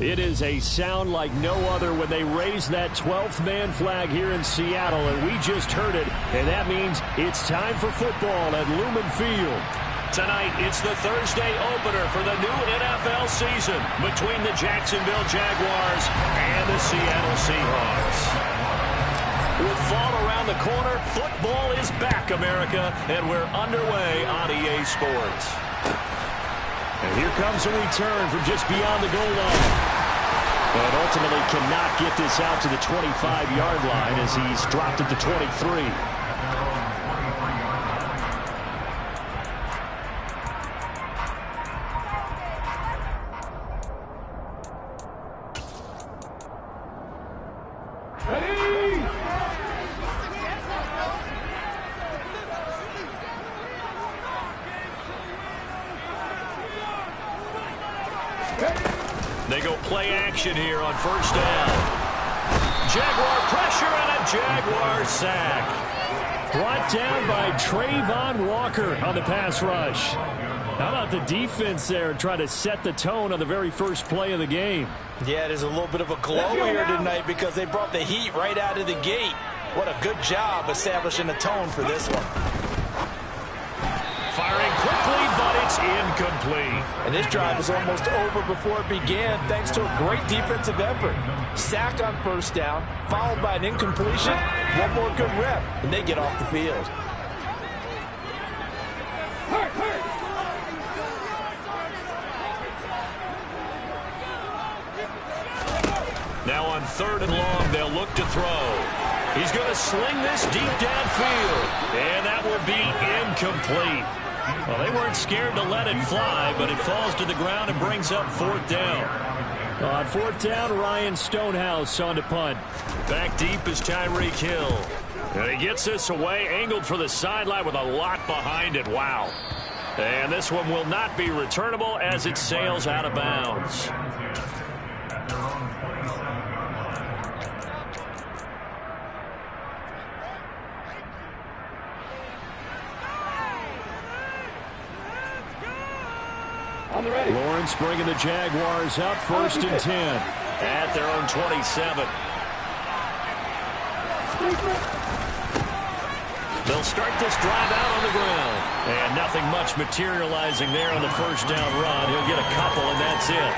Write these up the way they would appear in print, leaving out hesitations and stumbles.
It is a sound like no other when they raise that 12th man flag here in Seattle, and we just heard it, and that means it's time for football at Lumen Field. Tonight, it's the Thursday opener for the new NFL season between the Jacksonville Jaguars and the Seattle Seahawks. With fall around the corner, football is back, America, and we're underway on EA Sports. And here comes a return from just beyond the goal line. And ultimately cannot get this out to the 25-yard line as he's dropped it to 23. They go play action here on first down. Jaguar pressure and a Jaguar sack. Brought down by Trayvon Walker on the pass rush. How about the defense there trying to set the tone on the very first play of the game? Yeah, there's a little bit of a glow here tonight because they brought the heat right out of the gate. What a good job establishing a tone for this one. Firing quickly, but it's incomplete. And this drive was almost over before it began thanks to a great defensive effort. Sack on first down, followed by an incompletion. One more good rep, and they get off the field. Now on third and long, they'll look to throw. He's going to sling this deep downfield, and that will be incomplete. Well, they weren't scared to let it fly, but it falls to the ground and brings up fourth down. On fourth down, Ryan Stonehouse on to punt. Back deep is Tyreek Hill. And he gets this away, angled for the sideline with a lot behind it. Wow. And this one will not be returnable as it sails out of bounds. Lawrence bringing the Jaguars up first and 10. At their own 27. They'll start this drive out on the ground. And nothing much materializing there on the first down run. He'll get a couple, and that's it.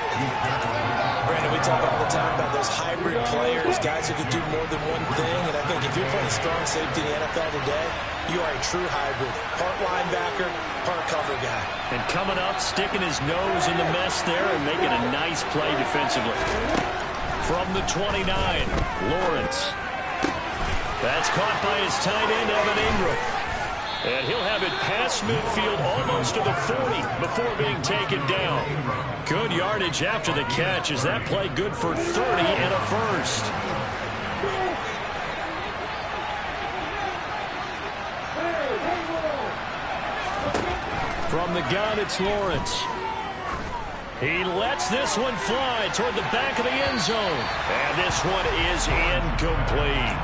Brandon, we talk all the time about those hybrid players, guys who can do more than one thing. And I think if you're playing strong safety in the NFL today, you are a true hybrid. Part linebacker, part cover guy. And coming up, sticking his nose in the mess there and making a nice play defensively. From the 29, Lawrence. That's caught by his tight end, Evan Ingram. And he'll have it past midfield almost to the 40 before being taken down. Good yardage after the catch. Is that play good for 30 and a first? From the gun, it's Lawrence. He lets this one fly toward the back of the end zone. And this one is incomplete.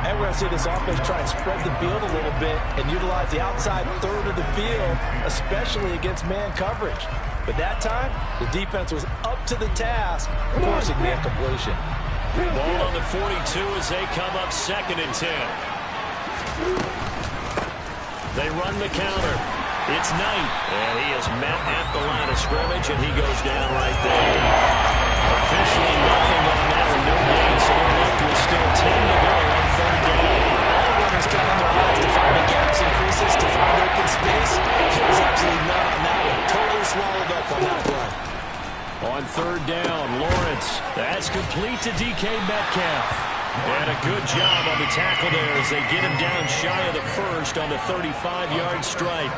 And we're going to see this offense try and spread the field a little bit and utilize the outside third of the field, especially against man coverage. But that time, the defense was up to the task, forcing the incompletion. Ball on the 42 as they come up second and 10. They run the counter. It's Knight, and he is met at the line of scrimmage, and he goes down right there. Officially nothing on that, or no gain, so we're left with still 10 to go on third down. All runners got on their eyes to find the gaps and creases, to find open space. There was absolutely none on that one. Totally swallowed up on that play. On third down, Lawrence. That's complete to DK Metcalf. And a good job on the tackle there as they get him down shy of the first on the 35-yard stripe.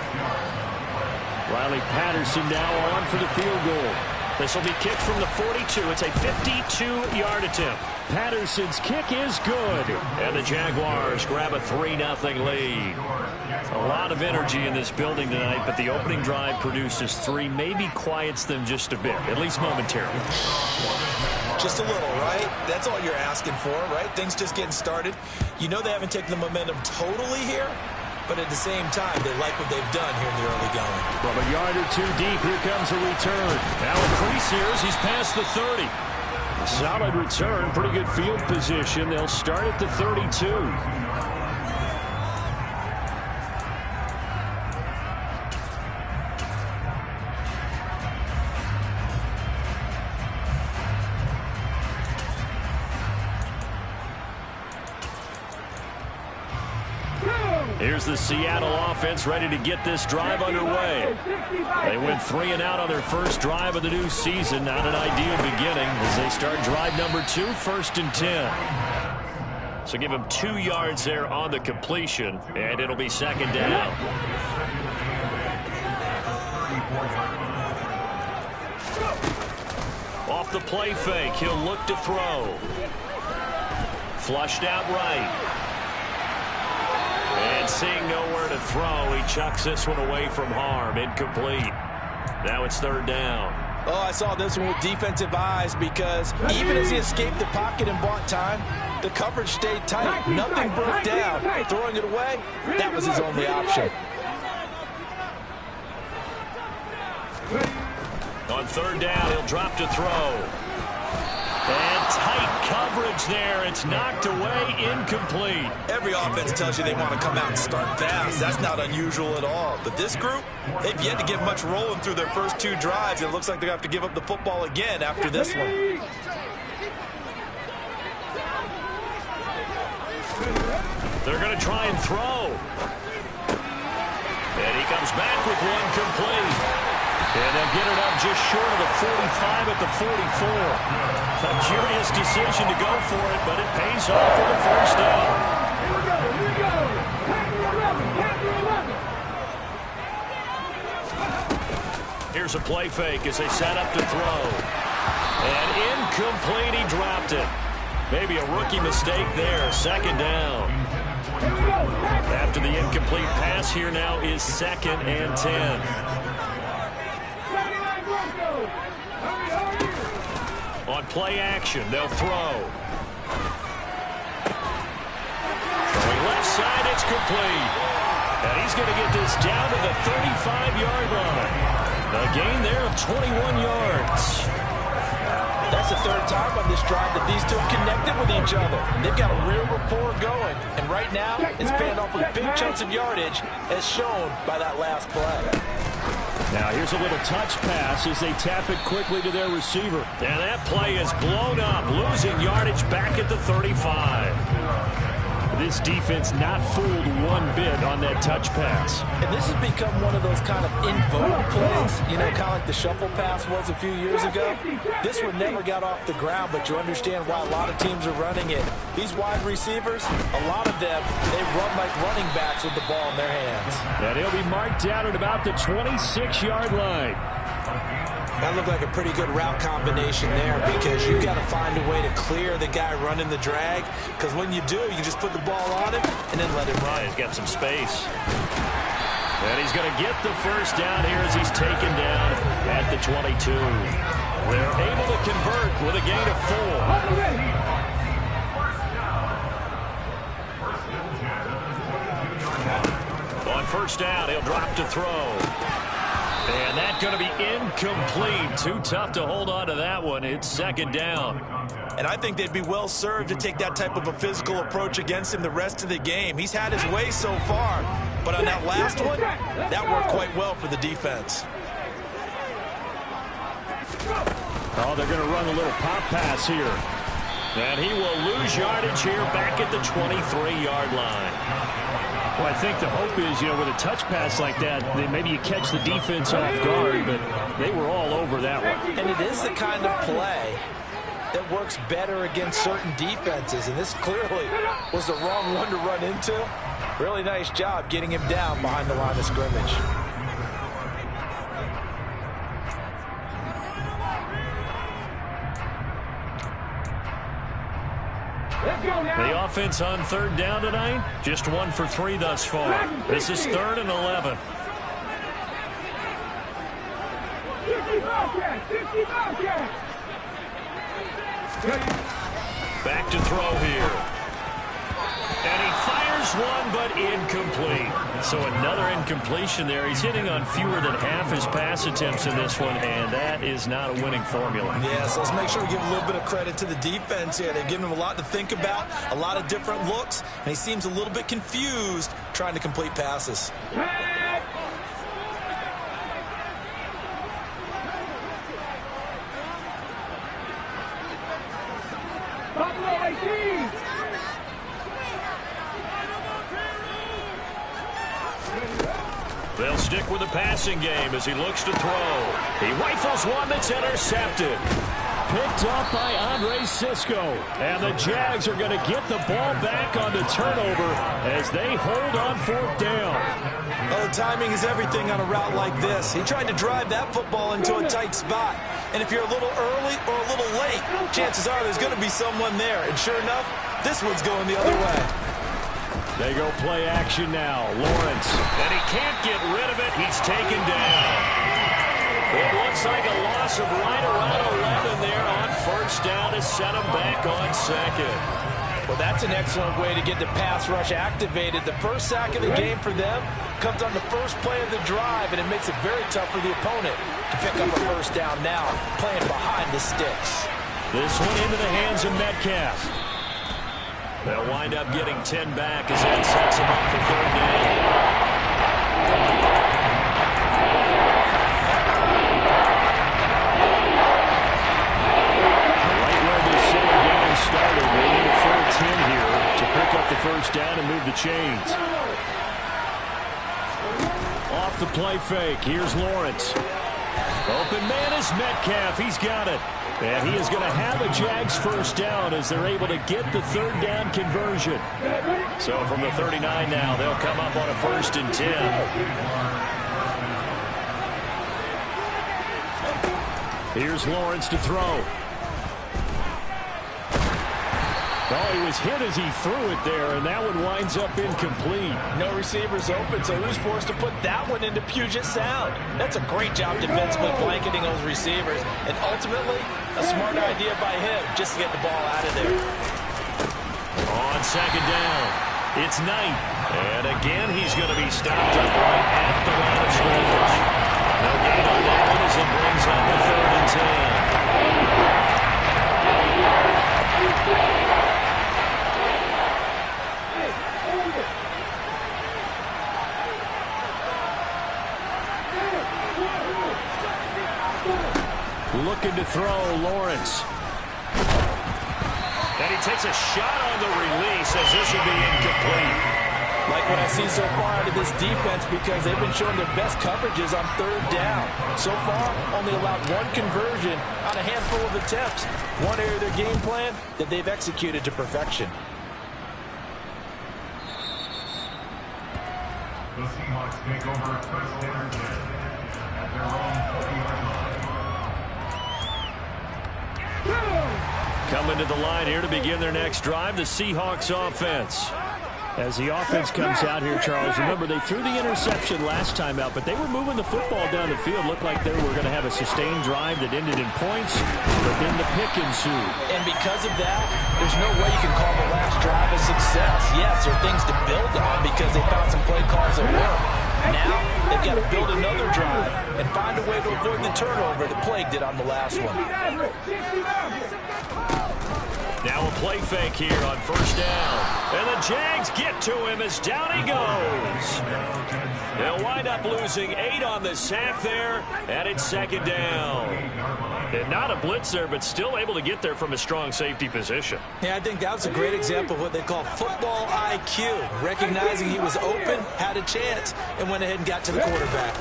Riley Patterson now on for the field goal. This will be kicked from the 42. It's a 52-yard attempt. Patterson's kick is good. And the Jaguars grab a 3-0 lead. A lot of energy in this building tonight, but the opening drive produces 3, maybe quiets them just a bit, at least momentarily. Just a little, right? That's all you're asking for, right? Things just getting started. You know they haven't taken the momentum totally here, but at the same time, they like what they've done here in the early going. From a yard or two deep, here comes a return. Now increase here as he's past the 30. Solid return, pretty good field position. They'll start at the 32. Here's the Seattle offense ready to get this drive underway. They went 3 and out on their first drive of the new season. Not an ideal beginning as they start drive number 2, 1st and 10. So give them 2 yards there on the completion, and it'll be 2nd down. Off the play fake, he'll look to throw. Flushed out right. And seeing nowhere to throw, he chucks this one away from harm. Incomplete. Now it's 3rd down. Oh, I saw this one with defensive eyes because even as he escaped the pocket and bought time, the coverage stayed tight. Nothing broke down. Throwing it away, that was his only option. On 3rd down, he'll drop to throw. And tight coverage there. It's knocked away, incomplete. Every offense tells you they want to come out and start fast. That's not unusual at all. But this group, they've yet to get much rolling through their first 2 drives. It looks like they're going to have to give up the football again after this one. They're going to try and throw. And he comes back with one complete. And they'll get it up just short of the 45 at the 44. A curious decision to go for it, but it pays off for the 1st down. Here's a play fake as they set up to throw. And incomplete, he dropped it. Maybe a rookie mistake there, 2nd down. After the incomplete pass, here now is 2nd and 10. On play action, they'll throw. Throwing left side, it's complete. And he's going to get this down to the 35-yard line. A gain there of 21 yards. That's the 3rd time on this drive that these 2 have connected with each other. They've got a real rapport going. And right now, it's paying off with big chunks of yardage, as shown by that last play. Now here's a little touch pass as they tap it quickly to their receiver. And that play is blown up, losing yardage back at the 35. This defense not fooled one bit on that touch pass. And this has become one of those kind of in vogue plays, you know, kind of like the shuffle pass was a few years ago. This one never got off the ground, but you understand why a lot of teams are running it. These wide receivers, a lot of them, they run like running backs with the ball in their hands. And he'll be marked down at about the 26-yard line. That looked like a pretty good route combination there because you've got to find a way to clear the guy running the drag, because when you do, you just put the ball on him and then let him run. He's got some space. And he's going to get the 1st down here as he's taken down at the 22. They're able to convert with a gain of 4. On 1st down, he'll drop to throw. And that's going to be incomplete. Too tough to hold on to that one. It's 2nd down. And I think they'd be well served to take that type of a physical approach against him the rest of the game. He's had his way so far, but on that last one, that worked quite well for the defense. Oh, they're going to run a little pop pass here. And he will lose yardage here back at the 23-yard line. Well, I think the hope is, you know, with a touch pass like that, maybe you catch the defense off guard, but they were all over that one. And it is the kind of play that works better against certain defenses, and this clearly was the wrong one to run into. Really nice job getting him down behind the line of scrimmage. The offense on 3rd down tonight, just 1 for 3 thus far. This is 3rd and 11. Back to throw here. And he fires Fires one, but incomplete. So another incompletion there. He's hitting on fewer than half his pass attempts in this one, and that is not a winning formula. Yeah, so let's make sure we give a little bit of credit to the defense here. They're giving him a lot to think about, a lot of different looks, and he seems a little bit confused trying to complete passes. They'll stick with the passing game as he looks to throw. He rifles one that's intercepted. Picked off by Andre Cisco. And the Jags are going to get the ball back on the turnover as they hold on 4th down. Oh, timing is everything on a route like this. He tried to drive that football into a tight spot. And if you're a little early or a little late, chances are there's going to be someone there. And sure enough, this one's going the other way. They go play action now. Lawrence. And he can't get rid of it. He's taken down. It looks like a loss of right around 11 there on 1st down to set him back on 2nd. Well, that's an excellent way to get the pass rush activated. The first sack of the game for them comes on the first play of the drive, and it makes it very tough for the opponent to pick up a 1st down now, playing behind the sticks. This one into the hands of Metcalf. They'll wind up getting 10 back as that sets them up for 3rd down. Started. They need a full 10 here to pick up the 1st down and move the chains. Off the play fake. Here's Lawrence. Open man is Metcalf. He's got it. And he is going to have a Jags 1st down as they're able to get the 3rd down conversion. So from the 39 now, they'll come up on a 1st and 10. Here's Lawrence to throw. Oh, he was hit as he threw it there, and that one winds up incomplete. No receivers open, so who's forced to put that one into Puget Sound? That's a great job defensively blanketing those receivers, and ultimately, a smart idea by him just to get the ball out of there. On 2nd down, it's Knight. And again, he's going to be stopped up right at the line of scrimmage. No gain on that one as it brings up a 3rd and 10. Looking to throw, Lawrence. And he takes a shot on the release as this will be incomplete. Like what I see so far out of this defense because they've been showing their best coverages on 3rd down. So far, only allowed 1 conversion on a handful of attempts. One area of their game plan that they've executed to perfection. The Seahawks take over 1st and 10 at their own 40-yard line. Coming to the line here to begin their next drive, the Seahawks offense. As the offense comes out here, Charles, remember they threw the interception last time out, but they were moving the football down the field. Looked like they were going to have a sustained drive that ended in points, but then the pick ensued. And because of that, there's no way you can call the last drive a success. Yes, there are things to build on because they found some play calls that work. Now, they've got to build another drive and find a way to avoid the turnover that plagued it on the last one. Now a play fake here on 1st down. And the Jags get to him as down he goes. They'll wind up losing 8 on the sack there, and it's 2nd down. And not a blitz there, but still able to get there from a strong safety position. Yeah, I think that was a great example of what they call football IQ. Recognizing he was open, had a chance, and went ahead and got to the quarterback.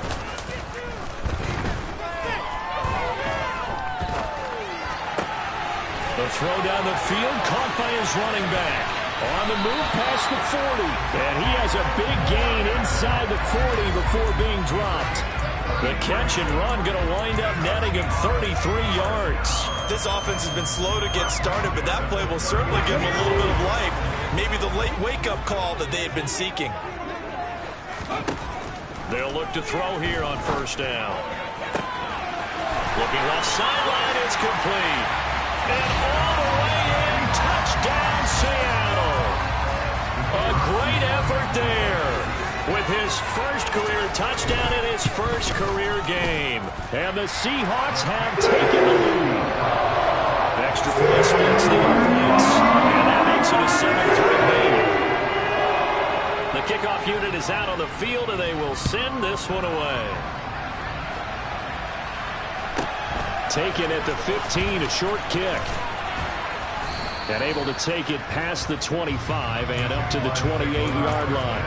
The throw down the field, caught by his running back. On the move past the 40. And he has a big gain inside the 40 before being dropped. The catch and run going to wind up netting him 33 yards. This offense has been slow to get started, but that play will certainly give him a little bit of life. Maybe the late wake-up call that they had been seeking. They'll look to throw here on 1st down. Looking left sideline, it's complete. And all the way in, touchdown Seattle. A great effort there with his first career touchdown in his first career game. And the Seahawks have taken the lead. Extra point splits the offense, and that makes it a 7-3 lead. The kickoff unit is out on the field, and they will send this one away. Taken at the 15, a short kick. And able to take it past the 25 and up to the 28-yard line.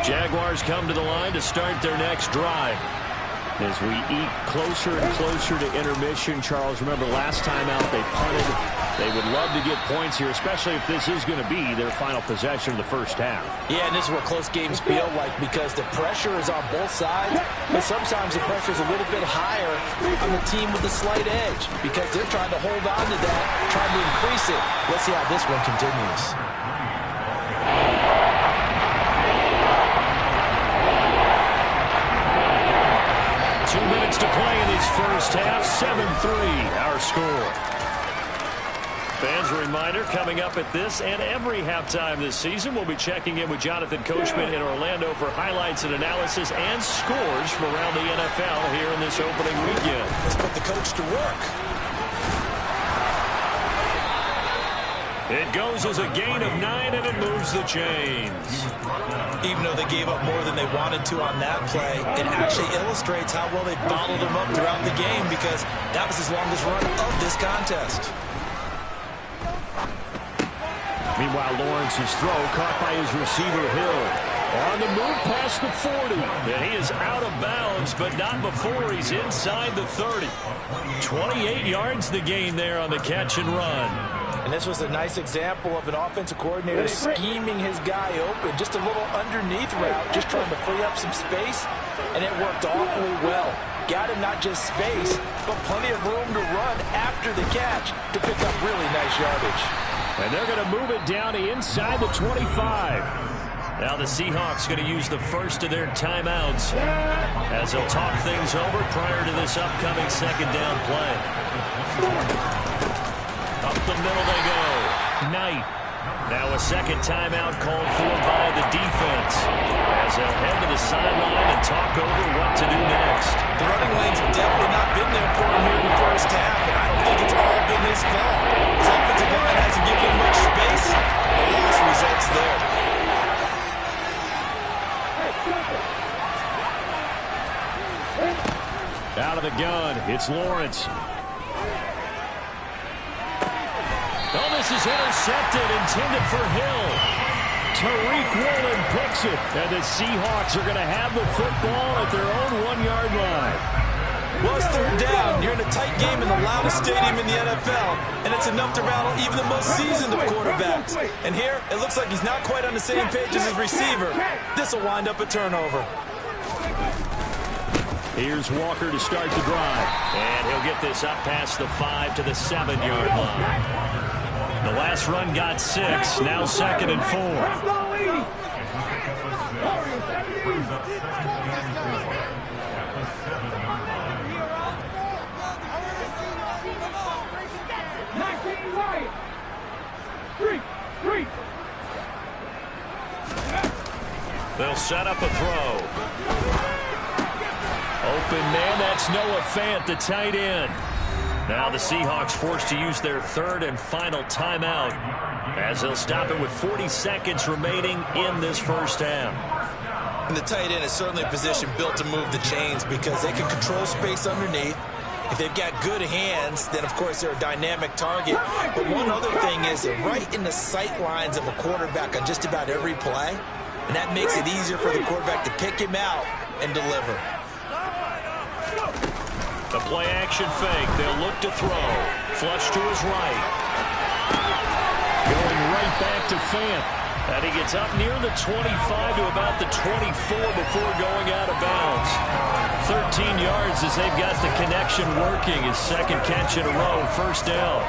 Jaguars come to the line to start their next drive. As we eat closer and closer to intermission, Charles, remember last time out they punted. They would love to get points here, especially if this is going to be their final possession of the first half. Yeah, and this is what close games feel like because the pressure is on both sides, but sometimes the pressure is a little bit higher on the team with the slight edge because they're trying to hold on to that, trying to increase it. Let's see how this one continues. 2 minutes to play in this first half. 7-3, our score. Fans, a reminder, coming up at this and every halftime this season, we'll be checking in with Jonathan Coachman in Orlando for highlights and analysis and scores from around the NFL here in this opening weekend. Let's put the coach to work. It goes as a gain of 9, and it moves the chains. Even though they gave up more than they wanted to on that play, it actually illustrates how well they bottled them up throughout the game because that was his longest run of this contest. Meanwhile, Lawrence's throw caught by his receiver, Hill. On the move past the 40. And he is out of bounds, but not before he's inside the 30. 28 yards the gain there on the catch and run. And this was a nice example of an offensive coordinator scheming his guy open. Just a little underneath route, just trying to free up some space, and it worked awfully well. Got him not just space, but plenty of room to run after the catch to pick up really nice yardage. And they're going to move it down to inside the 25. Now the Seahawks going to use the first of their timeouts as they'll talk things over prior to this upcoming second down play. Up the middle they go. Knight. Now a second timeout called for by the defense as they'll head to the sideline and talk over what to do next. The running lanes have definitely not been there for him here in the first half, and I don't think it's all been his fault. His offensive line hasn't given him much space. The loss results there. Out of the gun, it's Lawrence. Oh, this is intercepted, intended for Hill. Tariq Woolen picks it, and the Seahawks are going to have the football at their own 1-yard line. Well, it's third down. You're in a tight game in the loudest stadium in the NFL, and it's enough to rattle even the most seasoned of quarterbacks. And here, it looks like he's not quite on the same page as his receiver. This will wind up a turnover. Here's Walker to start the drive, and he'll get this up past the 5 to the 7-yard line. The last run got 6, now 2nd and 4. They'll set up a throw. Open man, that's Noah Fant, the tight end. Now the Seahawks forced to use their third and final timeout as they'll stop it with 40 seconds remaining in this first half. And the tight end is certainly a position built to move the chains because they can control space underneath. If they've got good hands, then of course they're a dynamic target. But one other thing is they're right in the sight lines of a quarterback on just about every play. And that makes it easier for the quarterback to pick him out and deliver. The play action fake. They'll look to throw. Flush to his right. Going right back to Fant. And he gets up near the 25 to about the 24 before going out of bounds. 13 yards as they've got the connection working. His second catch in a row. First down.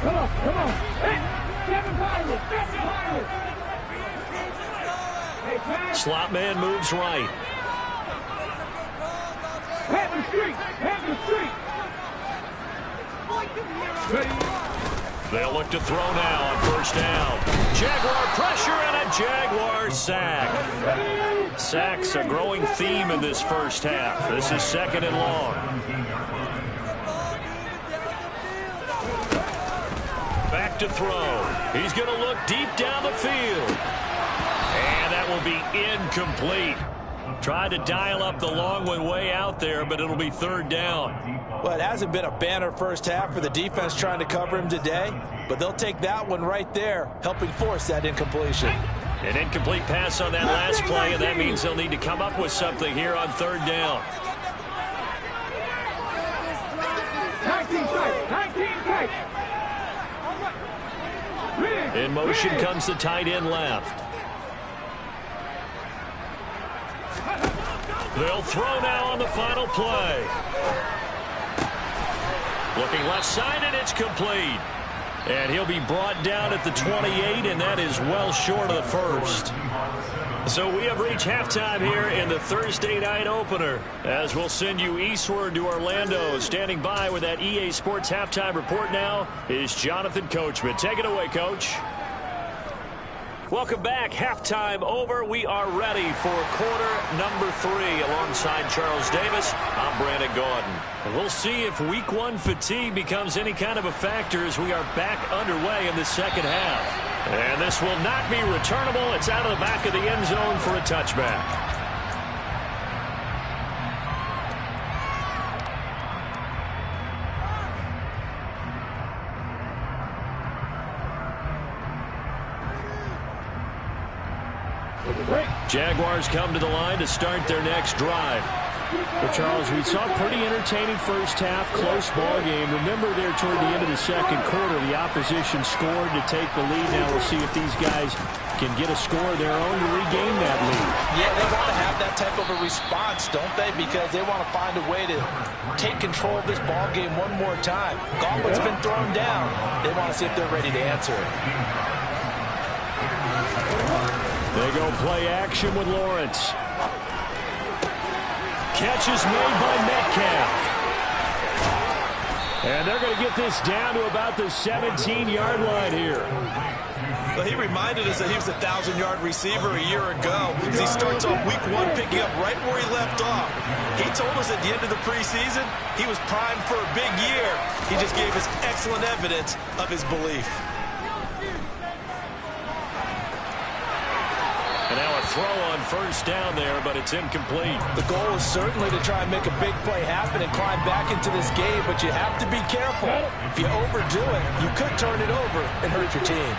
Come on. Hey, Kevin Byron. Slot man moves right. They'll look to throw now on first down. Jaguar pressure and a Jaguar sack. Sacks a growing theme in this first half. This is second and long. Back to throw. He's going to look deep down the field. And that will be incomplete. Tried to dial up the long one way out there, but it'll be third down. Well, it hasn't been a banner first half for the defense trying to cover him today, but they'll take that one right there, helping force that incompletion. An incomplete pass on that last play, and that means they'll need to come up with something here on third down. In motion comes the tight end left. They'll throw now on the final play. Looking left side, and it's complete. And he'll be brought down at the 28, and that is well short of the first. So we have reached halftime here in the Thursday night opener, as we'll send you eastward to Orlando. Standing by with that EA Sports halftime report now is Jonathan Coachman. Take it away, Coach. Welcome back. Halftime over. We are ready for quarter number 3. Alongside Charles Davis, I'm Brandon Gaudin. And we'll see if week 1 fatigue becomes any kind of a factor as we are back underway in the second half. And this will not be returnable. It's out of the back of the end zone for a touchback. Jaguars come to the line to start their next drive. Well, Charles, we saw a pretty entertaining first half, close ball game. Remember there toward the end of the second quarter, the opposition scored to take the lead. Now we'll see if these guys can get a score of their own to regain that lead. Yeah, they want to have that type of a response, don't they? Because they want to find a way to take control of this ball game one more time. Gauntlet's been thrown down. They want to see if they're ready to answer it. They go play action with Lawrence. Catch is made by Metcalf. And they're going to get this down to about the 17-yard line here. Well, he reminded us that he was a 1,000-yard receiver a year ago as he starts off week 1 picking up right where he left off. He told us at the end of the preseason he was primed for a big year. He just gave us excellent evidence of his belief. And now a throw on first down there, but it's incomplete. The goal is certainly to try and make a big play happen and climb back into this game, but you have to be careful. If you overdo it, you could turn it over and hurt your team.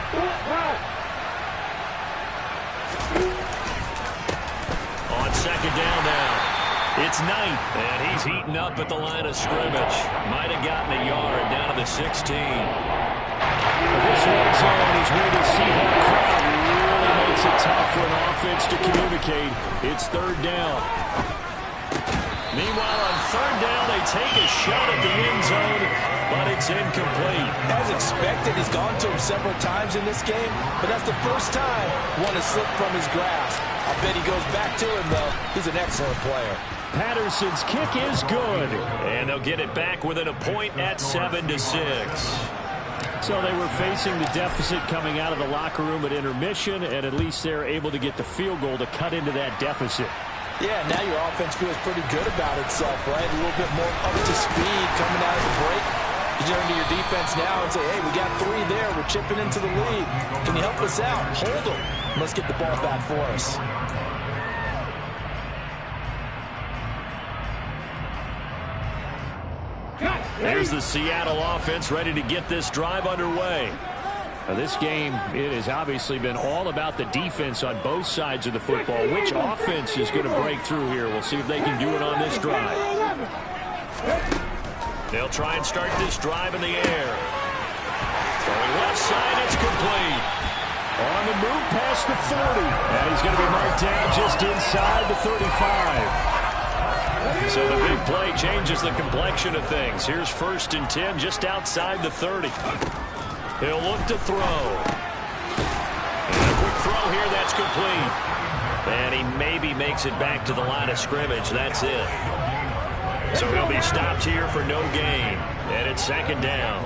On second down now, it's Knight, and he's heating up at the line of scrimmage. Might have gotten a yard down to the 16. This red zone is where the Seahawks crowd really makes it tough for an offense to communicate. It's third down. Meanwhile, on third down, they take a shot at the end zone, but it's incomplete. As expected, he's gone to him several times in this game, but that's the first time one has slipped from his grasp. I bet he goes back to him, though. He's an excellent player. Patterson's kick is good. And they'll get it back within a point at 7-6. So they were facing the deficit coming out of the locker room at intermission, and at least they're able to get the field goal to cut into that deficit. Yeah, now your offense feels pretty good about itself, right? A little bit more up to speed coming out of the break. You turn to your defense now and say, hey, we got 3 there. We're chipping into the lead. Can you help us out? Hold them. Let's get the ball back for us. There's the Seattle offense ready to get this drive underway. Now this game, it has obviously been all about the defense on both sides of the football. Which offense is going to break through here? We'll see if they can do it on this drive. They'll try and start this drive in the air. Throwing left side, it's complete. On the move past the 40. And he's going to be marked down just inside the 35. So the big play changes the complexion of things. Here's 1st and 10 just outside the 30. He'll look to throw. And a quick throw here, that's complete. And he maybe makes it back to the line of scrimmage. That's it. So he'll be stopped here for no gain. And it's second down.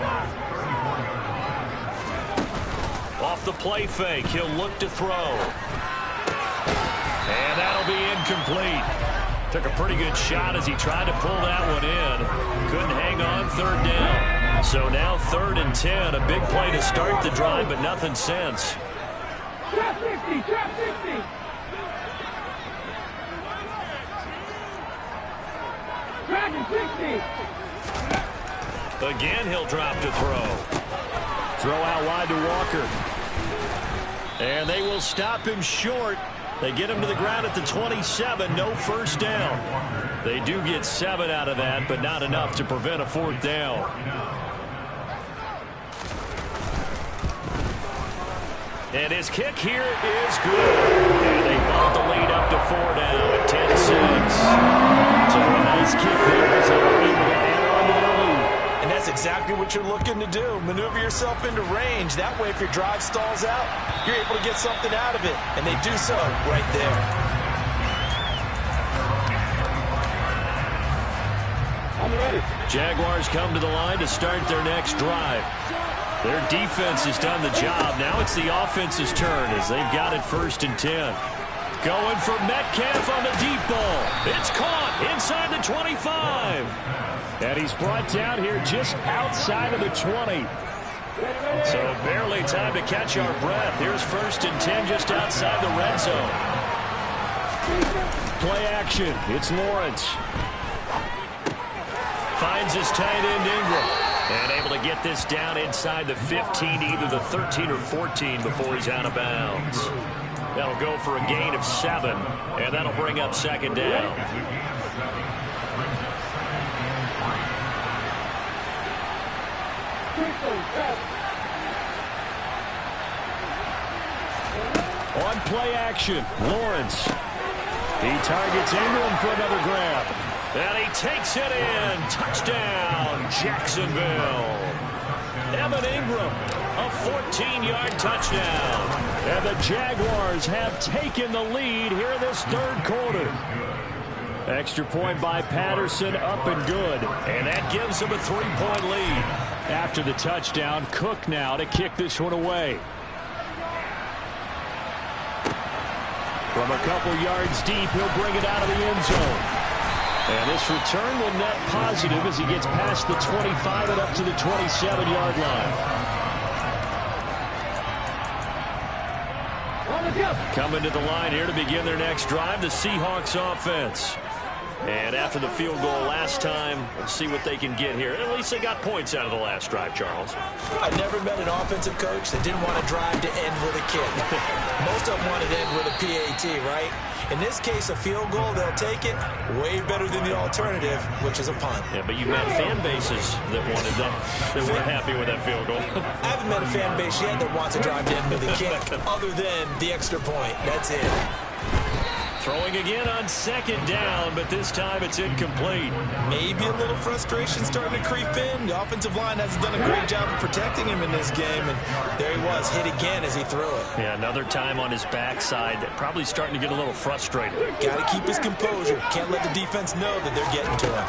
Off the play fake, he'll look to throw. And that'll be incomplete. Took a pretty good shot as he tried to pull that one in. Couldn't hang on, third down. So now 3rd and 10. A big play to start the drive, but nothing since. Trap 50, trap 50. Dragon 60. Again, he'll drop to throw. Throw out wide to Walker. And they will stop him short. They get him to the ground at the 27. No first down. They do get 7 out of that, but not enough to prevent a 4th down. And his kick here is good. And they bump the lead up to 4 now at 10-6. So a nice kick there as they were able to hang on to their lead. And that's exactly what you're looking to do. Maneuver yourself into range. That way, if your drive stalls out, you're able to get something out of it. And they do so right there. I'm ready. Jaguars come to the line to start their next drive. Their defense has done the job. Now it's the offense's turn as they've got it 1st and 10. Going for Metcalf on the deep ball. It's caught inside the 25. And he's brought down here just outside of the 20. So barely time to catch our breath. Here's 1st and 10 just outside the red zone. Play action. It's Lawrence. Finds his tight end Ingram. And able to get this down inside the 15, either the 13 or 14 before he's out of bounds. That'll go for a gain of 7, and that'll bring up 2nd down. On play action, Lawrence. He targets Ingram for another grab. And he takes it in. Touchdown, Jacksonville. Evan Ingram, a 14-yard touchdown. And the Jaguars have taken the lead here in this 3rd quarter. Extra point by Patterson, up and good. And that gives them a 3-point lead. After the touchdown, Cook now to kick this one away. From a couple yards deep, he'll bring it out of the end zone. And this return will net positive as he gets past the 25 and up to the 27-yard line. Coming to the line here to begin their next drive, the Seahawks offense. And after the field goal last time, we'll see what they can get here. At least they got points out of the last drive, Charles. I never met an offensive coach that didn't want to drive to end with a kick. Most of them wanted to end with a PAT, right? In this case, a field goal, they'll take it. Way better than the alternative, which is a punt. Yeah, but you met fan bases that wanted that, that weren't happy with that field goal. I haven't met a fan base yet that wants to drive to end with a kick other than the extra point. That's it. Throwing again on 2nd down, but this time it's incomplete. Maybe a little frustration starting to creep in. The offensive line hasn't done a great job of protecting him in this game, and there he was, hit again as he threw it. Yeah, another time on his backside, probably starting to get a little frustrated. Got to keep his composure. Can't let the defense know that they're getting to him.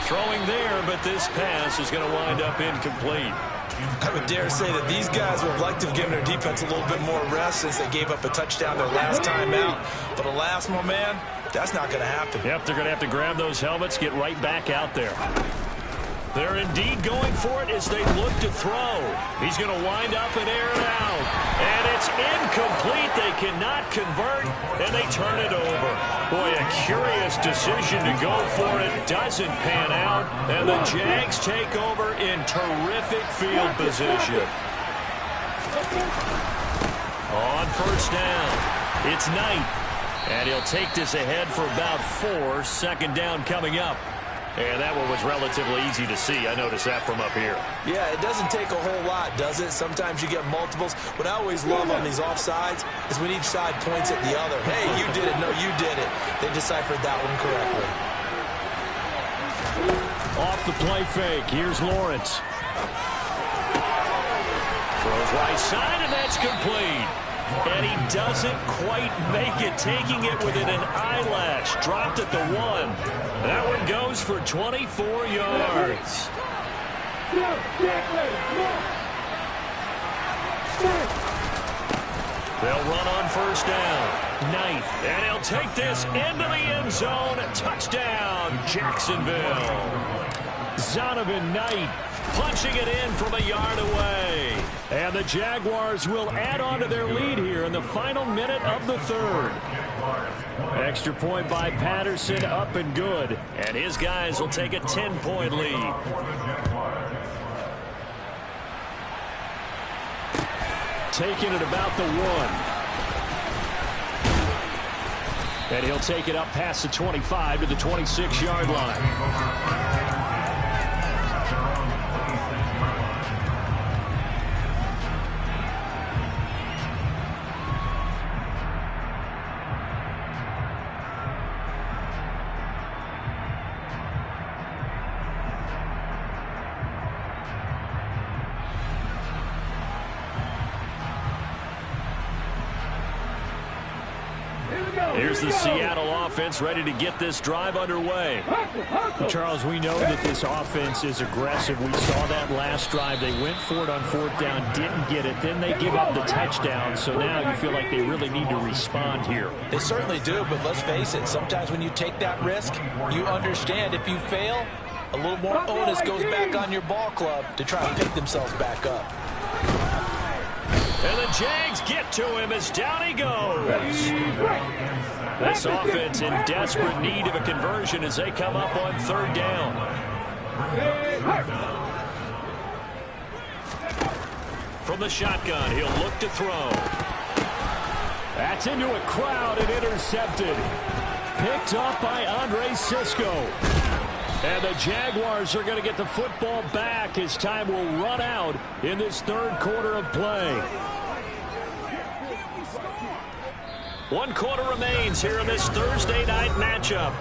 Throwing there, but this pass is going to wind up incomplete. I would dare say that these guys would have liked to have given their defense a little bit more rest since they gave up a touchdown their last time out. But alas, my man, that's not going to happen. Yep, they're going to have to grab those helmets, get right back out there. They're indeed going for it as they look to throw. He's going to wind up and air it out. And it's incomplete. They cannot convert, and they turn it over. Boy, a curious decision to go for it. Doesn't pan out, and the Jags take over in terrific field position. On 1st down, it's Knight. And he'll take this ahead for about 4. 2nd down coming up. And that one was relatively easy to see. I noticed that from up here. Yeah, it doesn't take a whole lot, does it? Sometimes you get multiples. What I always love on these offsides is when each side points at the other. Hey, you did it. No, you did it. They deciphered that one correctly. Off the play fake. Here's Lawrence. Throws Right side, and that's complete. And he doesn't quite make it, taking it within an eyelash. Dropped at the 1. That one goes for 24 yards. They'll run on first down. Knight, and he'll take this into the end zone. Touchdown, Jacksonville. Zonovan Knight punching it in from a yard away. And the Jaguars will add on to their lead here in the final minute of the third. Extra point by Patterson, up and good. And his guys will take a 10-point lead. Taking it about the 1. And he'll take it up past the 25 to the 26-yard line. Here's the Seattle offense ready to get this drive underway. Charles, we know that this offense is aggressive. We saw that last drive. They went for it on fourth down, didn't get it. Then they give up the touchdown. So now you feel like they really need to respond here. They certainly do, but let's face it. Sometimes when you take that risk, you understand if you fail, a little more onus goes back on your ball club to try to pick themselves back up. And the Jags get to him as down he goes. This offense in desperate need of a conversion as they come up on third down. From the shotgun, he'll look to throw. That's into a crowd and intercepted. Picked up by Andre Cisco. And the Jaguars are going to get the football back as time will run out in this third quarter of play. 1 quarter remains here in this Thursday night matchup.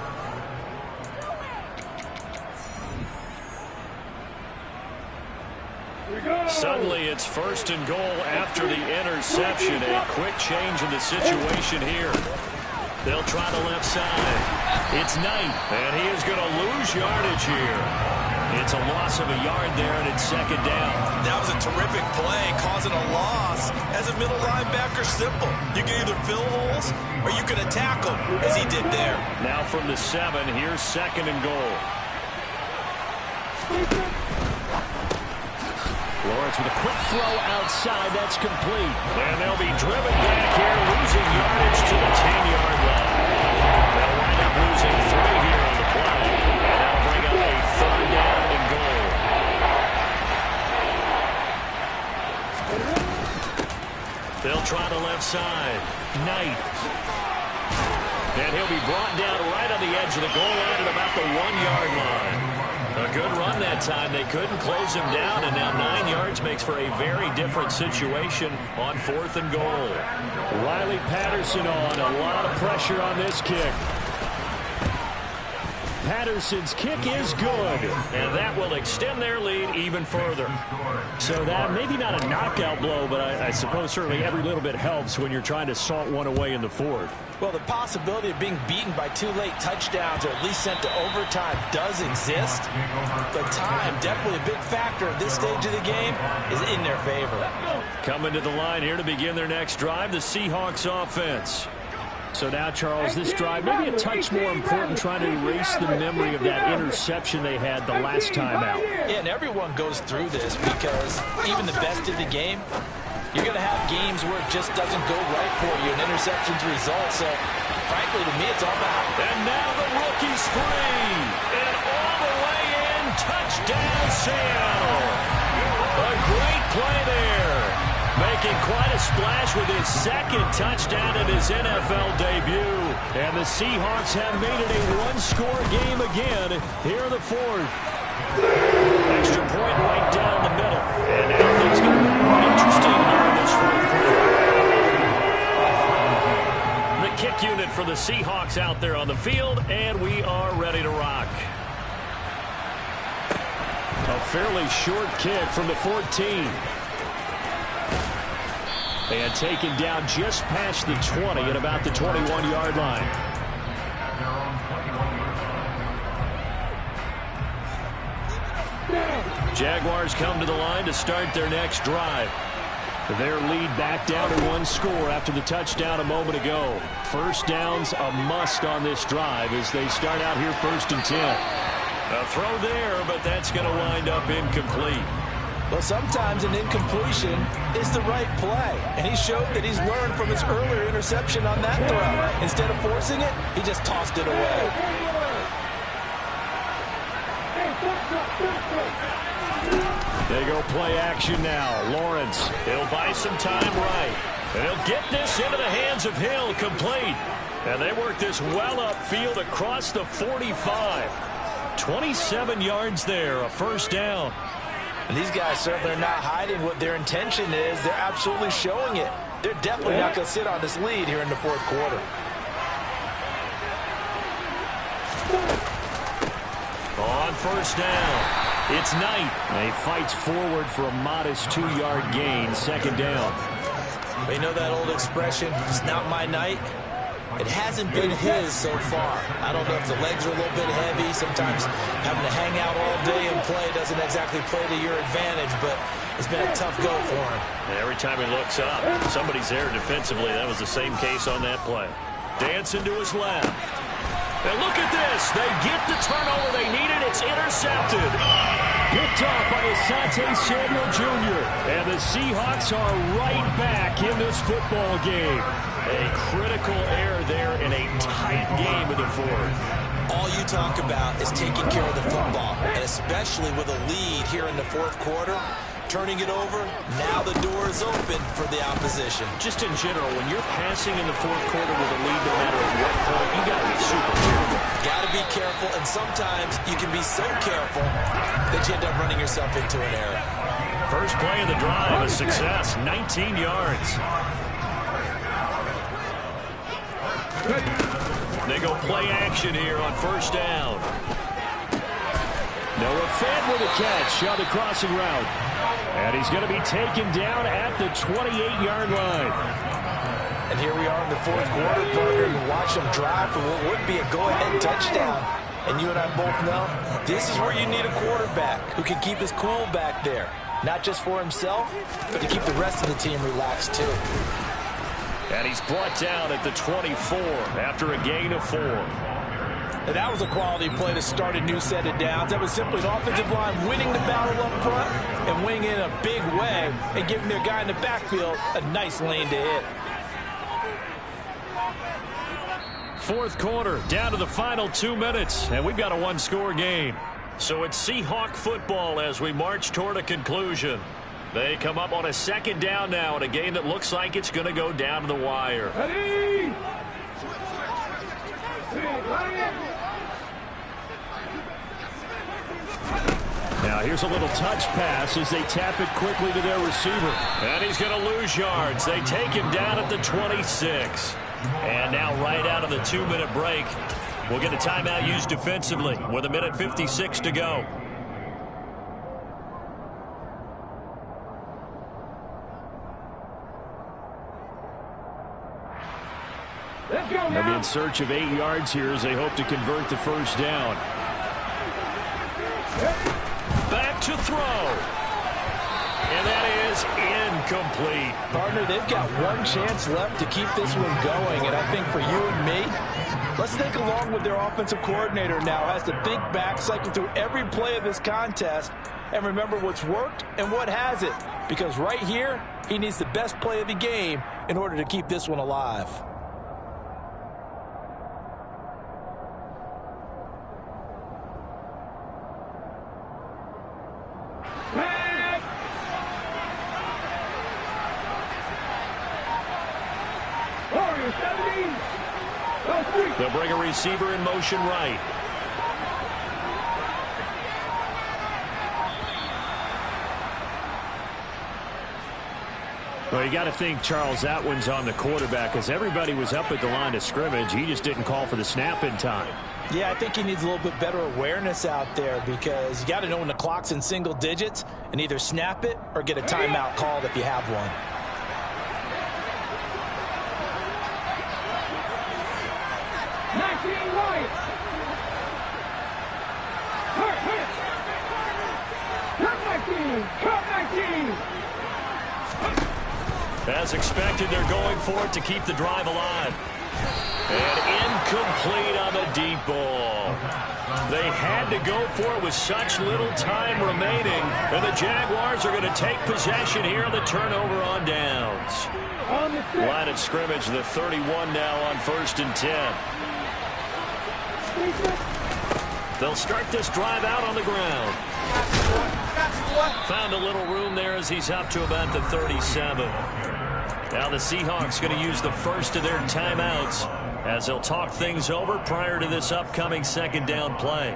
Suddenly it's first and goal after the interception. A quick change in the situation here. They'll try the left side. It's Knight, and he is going to lose yardage here. It's a loss of a yard there, and it's second down. That was a terrific play, causing a loss. As a middle linebacker, simple. You can either fill holes or you can attack them, as he did there. Now from the 7, here's second and goal. Lawrence with a quick throw outside. That's complete. And they'll be driven back here, losing yardage to the 10-yard line. They'll wind up losing 3 here on the play. And that'll bring up a third down and goal. They'll try the left side. Knight. And he'll be brought down right on the edge of the goal line at about the 1-yard line. A good run that time. They couldn't close him down, and now 9 yards makes for a very different situation on 4th and goal. Riley Patterson on. A lot of pressure on this kick. Patterson's kick is good. And that will extend their lead even further. So that maybe not a knockout blow, but I suppose certainly every little bit helps when you're trying to salt one away in the fourth. Well, the possibility of being beaten by 2 late touchdowns or at least sent to overtime does exist. But time, definitely a big factor at this stage of the game, is in their favor. Coming to the line here to begin their next drive, the Seahawks offense. So now, Charles, this drive maybe a touch more important, trying to erase the memory of that interception they had the last time out. Yeah, and everyone goes through this because even the best of the game, you're going to have games where it just doesn't go right for you, and interceptions result. So, frankly, to me, it's all about. And now the rookie's free. And all the way in, touchdown, Seattle. A great play there. Making quite a splash with his second touchdown in his NFL debut. And the Seahawks have made it a one-score game again here in the fourth. Extra point right down the middle. And now things going to be more interesting here in this fourth quarter. The kick unit for the Seahawks out there on the field, and we are ready to rock. A fairly short kick from the 14. And taken down just past the 20 at about the 21-yard line. Jaguars come to the line to start their next drive. Their lead back down to 1 score after the touchdown a moment ago. First down's a must on this drive as they start out here 1st and 10. A throw there, but that's going to wind up incomplete. Well, sometimes an incompletion is the right play, and he showed that he's learned from his earlier interception on that throw. Instead of forcing it, he just tossed it away. They go play action now. Lawrence, he'll buy some time right. And he'll get this into the hands of Hill, complete. And they work this well upfield across the 45. 27 yards there, a first down. And these guys certainly are not hiding what their intention is. They're absolutely showing it. They're definitely not going to sit on this lead here in the 4th quarter. On first down, it's Knight. And he fights forward for a modest 2-yard gain, 2nd down. You know that old expression, it's not my night? It hasn't been his so far. I don't know if the legs are a little bit heavy. Sometimes having to hang out all day and play doesn't exactly play to your advantage, but it's been a tough go for him. And every time he looks up, somebody's there defensively. That was the same case on that play. Dancing to his left. And look at this. They get the turnover they needed. It's intercepted. Picked off by Asante Samuel Jr. And the Seahawks are right back in this football game. A critical error there in a tight game in the 4th. All you talk about is taking care of the football, and especially with a lead here in the 4th quarter. Turning it over, now the door is open for the opposition. Just in general, when you're passing in the 4th quarter with a lead, no matter at what point, you got to be super careful. Got to be careful, and sometimes you can be so careful that you end up running yourself into an error. First play of the drive, a success, 19 yards. They go play action here on first down. Noah Fant with a catch on the crossing route. And he's going to be taken down at the 28-yard line. And here we are in the 4th quarter, partner, and watch them drive for what would be a go-ahead touchdown. And you and I both know this is where you need a quarterback who can keep his cool back there. Not just for himself, but to keep the rest of the team relaxed too. And he's brought down at the 24 after a gain of 4. And that was a quality play to start a new set of downs. That was simply an offensive line winning the battle up front and winning in a big way and giving their guy in the backfield a nice lane to hit. 4th quarter, down to the final 2 minutes, and we've got a 1-score game. So it's Seahawk football as we march toward a conclusion. They come up on a 2nd down now in a game that looks like it's going to go down to the wire. Ready? Now here's a little touch pass as they tap it quickly to their receiver. And he's going to lose yards. They take him down at the 26. And now right out of the 2-minute break, we'll get a timeout used defensively with 1:56 to go. They'll be in search of 8 yards here as they hope to convert the first down. Back to throw. And that is incomplete. Partner, they've got one chance left to keep this one going. And I think for you and me, let's think along with their offensive coordinator now. Has to think back, cycle through every play of this contest, and remember what's worked and what hasn't. Because right here, he needs the best play of the game in order to keep this one alive. They'll bring a receiver in motion right. Well, you got to think, Charles, that one's on the quarterback because everybody was up at the line of scrimmage. He just didn't call for the snap in time. Yeah, I think he needs a little bit better awareness out there because you got to know when the clock's in single digits and either snap it or get a timeout called if you have one. As expected, they're going for it to keep the drive alive. And incomplete on the deep ball. They had to go for it with such little time remaining. And the Jaguars are going to take possession here on the turnover on downs. Line of scrimmage, the 31 now on 1st and 10. They'll start this drive out on the ground. Found a little room there as he's up to about the 37. Now the Seahawks going to use the first of their timeouts as they'll talk things over prior to this upcoming 2nd down play.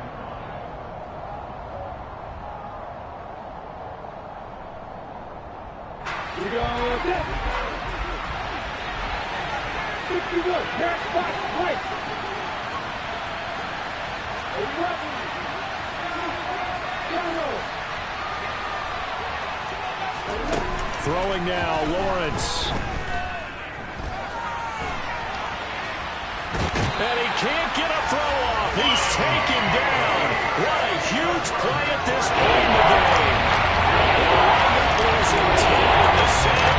Throwing now, Lawrence. And he can't get a throw off. He's taken down. What a huge play at this point in the game. Losing 10 in the sack.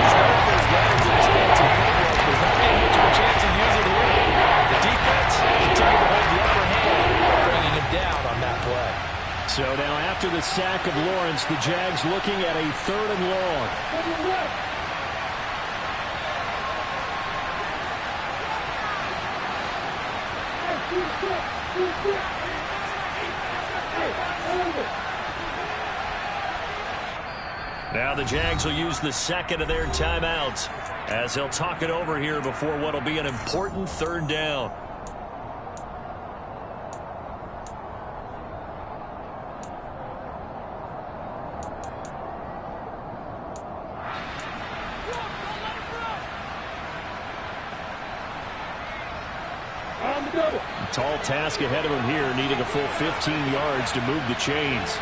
He's known for his legs and his fancy footwork. There's not getting much of a chance to use it here. The defense continued to hold the upper hand, bringing him down on that play. So now after the sack of Lawrence, the Jags looking at a 3rd and long. Now the Jags will use the 2nd of their timeouts as they'll talk it over here before what will be an important 3rd down. Tall task ahead of him here, needing a full 15 yards to move the chains.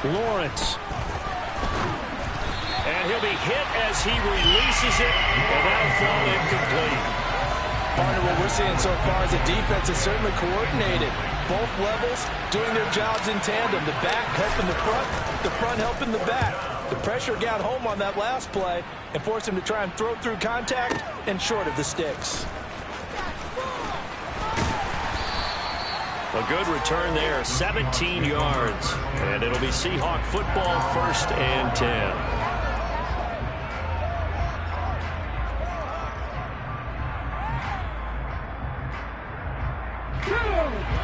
Lawrence. And he'll be hit as he releases it, and that'll fall incomplete. Partner, what we're seeing so far is the defense is certainly coordinated. Both levels doing their jobs in tandem. The back helping the front helping the back. The pressure got home on that last play and forced him to try and throw through contact and short of the sticks. A good return there, 17 yards. And it'll be Seahawk football, 1st and 10.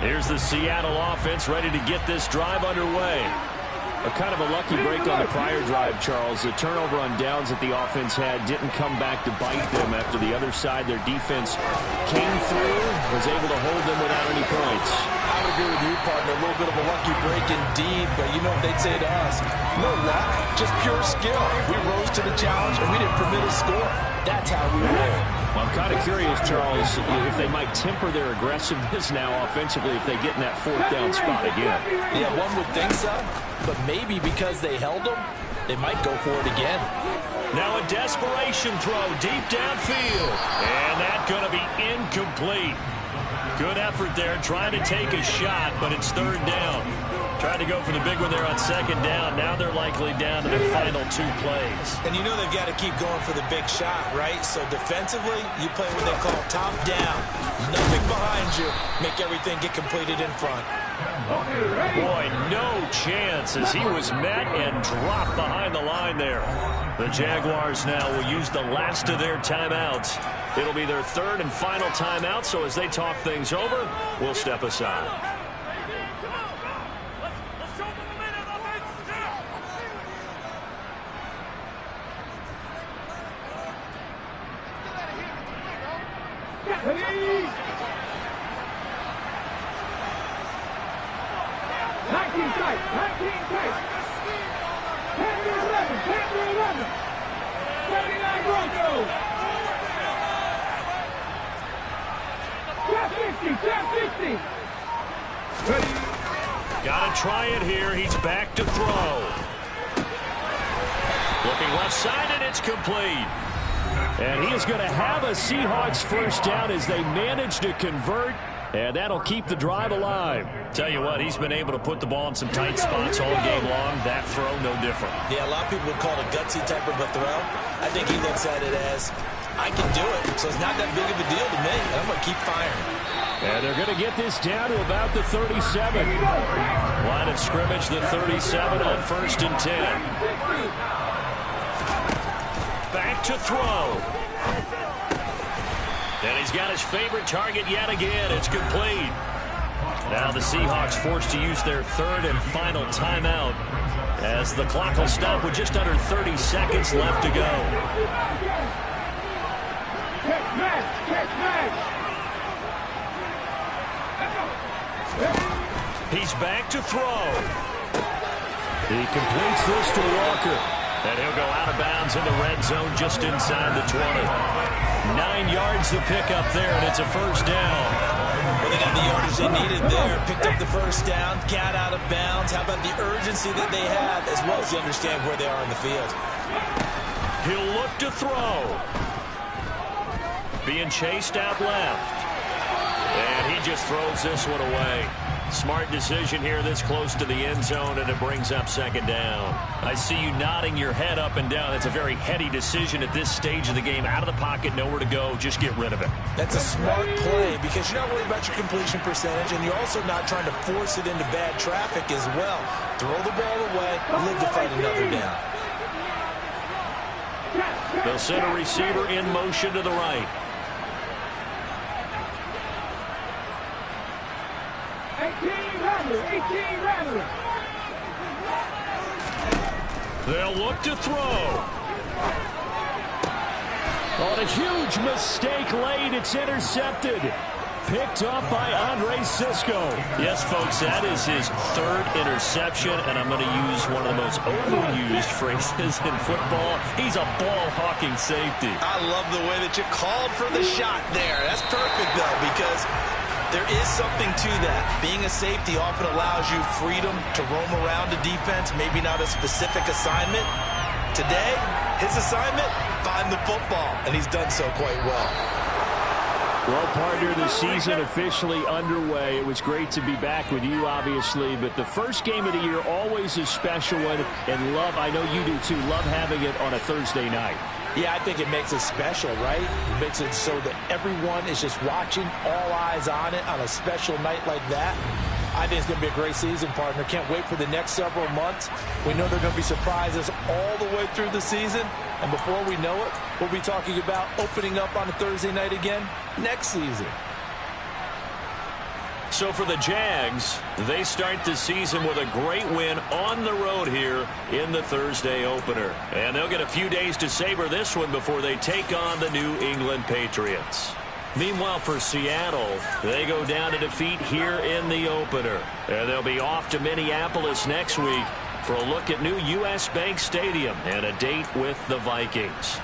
Here's the Seattle offense ready to get this drive underway. A kind of a lucky break on the prior drive, Charles. The turnover on downs that the offense had didn't come back to bite them after the other side. Their defense came through, was able to hold them without any points. I would agree with you, partner. A little bit of a lucky break indeed, but you know what they'd say to us. No luck, just pure skill. We rose to the challenge, and we didn't permit a score. That's how we roll. Well, I'm kind of curious, Charles, if they might temper their aggressiveness now offensively if they get in that 4th down spot again. Yeah, one would think so, but maybe because they held them, they might go for it again. Now a desperation throw deep downfield, and that's going to be incomplete. Good effort there, trying to take a shot, but it's 3rd down. Tried to go for the big one there on 2nd down. Now they're likely down to their final 2 plays. And you know they've got to keep going for the big shot, right? So defensively, you play what they call top down. Nothing behind you. Make everything get completed in front. Boy, no chance as he was met and dropped behind the line there. The Jaguars now will use the last of their timeouts. It'll be their 3rd and final timeout, so as they talk things over, we'll step aside. Got to try it here. He's back to throw. outside, and it's complete. And he is going to have a Seahawks first down as they manage to convert, and that'll keep the drive alive. Tell you what, he's been able to put the ball in some tight spots all game long. That throw, no different. Yeah, a lot of people would call it a gutsy type of a throw. I think he looks at it as, I can do it, so it's not that big of a deal to me. I'm going to keep firing. And they're going to get this down to about the 37. Line of scrimmage, the 37 on 1st and 10. Back to throw. And he's got his favorite target yet again. It's complete. Now the Seahawks forced to use their third and final timeout as the clock will stop with just under 30 seconds left to go. He's back to throw. He completes this to Walker. And he'll go out of bounds in the red zone just inside the 20. 9 yards to pick up there, and it's a first down. Well, they got the yardage they needed there. Picked up the first down, got out of bounds. How about the urgency that they have, as well as they understand where they are in the field. He'll look to throw. Being chased out left. And he just throws this one away. Smart decision here this close to the end zone, and it brings up second down. I see you nodding your head up and down. That's a very heady decision at this stage of the game. Out of the pocket, nowhere to go. Just get rid of it. That's a smart play because you're not worried about your completion percentage, and you're also not trying to force it into bad traffic as well. Throw the ball away, live to fight another down. They'll send a receiver in motion to the right. 18 Rattler. They'll look to throw. On a huge mistake late, it's intercepted. Picked up by Andre Cisco. Yes, folks, that is his third interception, and I'm going to use one of the most overused phrases in football. He's a ball-hawking safety. I love the way that you called for the shot there. That's perfect, though, because there is something to that. Being a safety often allows you freedom to roam around a defense, maybe not a specific assignment. Today, his assignment, find the football, and he's done so quite well. Well, partner, the season officially underway. It was great to be back with you, obviously, but the first game of the year always a special one, and I know you do too, love having it on a Thursday night. Yeah, I think it makes it special, right? It makes it so that everyone is just watching, all eyes on it on a special night like that. I think it's going to be a great season, partner. Can't wait for the next several months. We know there are going to be surprises all the way through the season. And before we know it, we'll be talking about opening up on a Thursday night again next season. So for the Jags, they start the season with a great win on the road here in the Thursday opener. And they'll get a few days to savor this one before they take on the New England Patriots. Meanwhile, for Seattle, they go down to defeat here in the opener. And they'll be off to Minneapolis next week for a look at new U.S. Bank Stadium and a date with the Vikings.